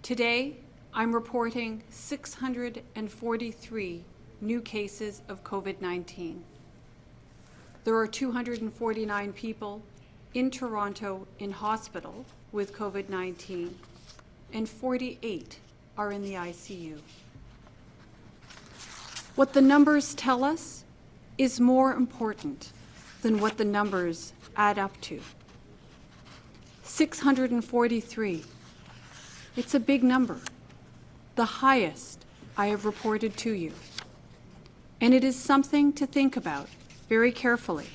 Today, I'm reporting 643 new cases of COVID-19. There are 249 people in Toronto in hospital with COVID-19, and 48 are in the ICU. What the numbers tell us is more important than what the numbers add up to. 643. It's a big number, the highest I have reported to you. And it is something to think about very carefully.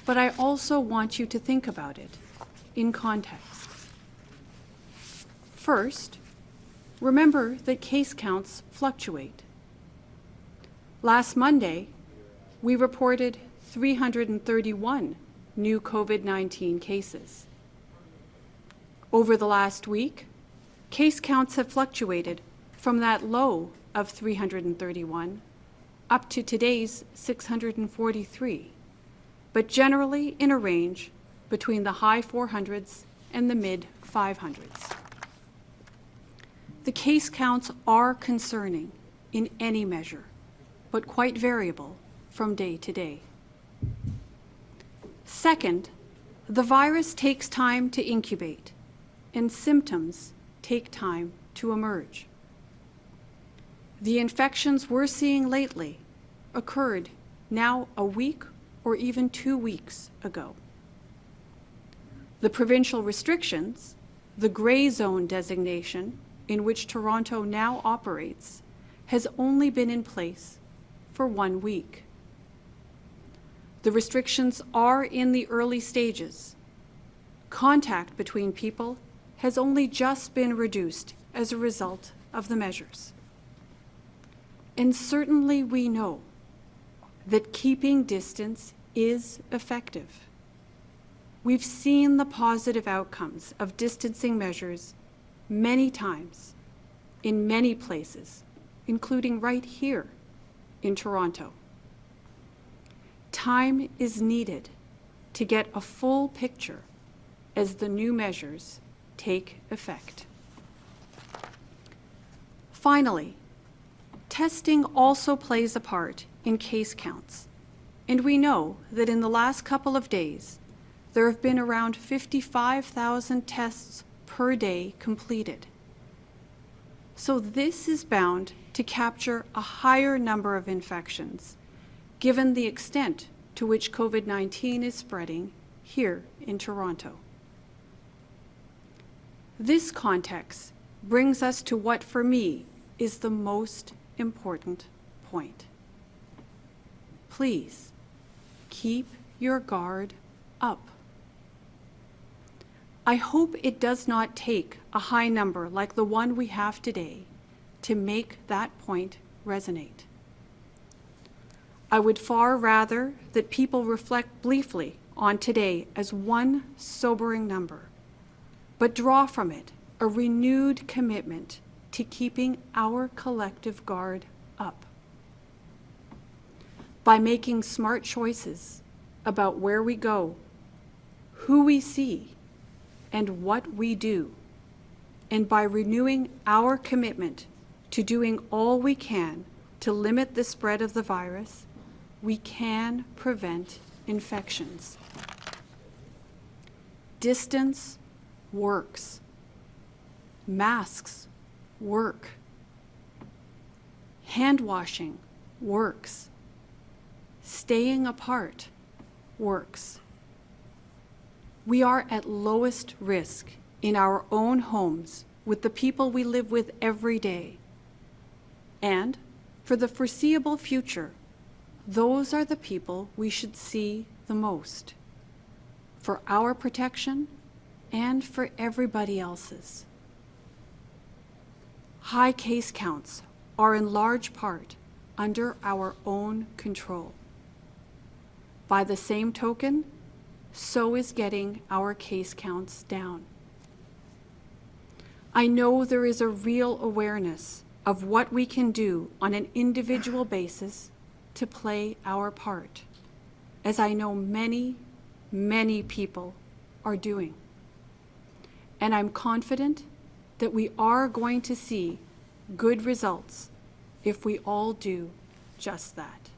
But I also want you to think about it in context. First, remember that case counts fluctuate. Last Monday, we reported 331 new COVID-19 cases. Over the last week, case counts have fluctuated from that low of 331 up to today's 643, but generally in a range between the high 400s and the mid 500s. The case counts are concerning in any measure, but quite variable from day to day. Second, the virus takes time to incubate, and symptoms take time to emerge. The infections we're seeing lately occurred now a week or even 2 weeks ago. The provincial restrictions, the gray zone designation in which Toronto now operates, has only been in place for 1 week. The restrictions are in the early stages. Contact between people has only just been reduced as a result of the measures. And certainly we know that keeping distance is effective. We've seen the positive outcomes of distancing measures many times in many places, including right here in Toronto. Time is needed to get a full picture as the new measures take effect. Finally, testing also plays a part in case counts, and we know that in the last couple of days, there have been around 55,000 tests per day completed. So this is bound to capture a higher number of infections, given the extent to which COVID-19 is spreading here in Toronto. This context brings us to what, for me, is the most important point. Please keep your guard up. I hope it does not take a high number like the one we have today to make that point resonate. I would far rather that people reflect briefly on today as one sobering number, but draw from it a renewed commitment to keeping our collective guard up. By making smart choices about where we go, who we see, and what we do, and by renewing our commitment to doing all we can to limit the spread of the virus, we can prevent infections. Distance works. Masks work. Hand washing works. Staying apart works. We are at lowest risk in our own homes with the people we live with every day. And for the foreseeable future, those are the people we should see the most, for our protection and for everybody else's. High case counts are in large part under our own control. By the same token, so is getting our case counts down. I know there is a real awareness of what we can do on an individual basis to play our part, as I know many, many people are doing. And I'm confident that we are going to see good results if we all do just that.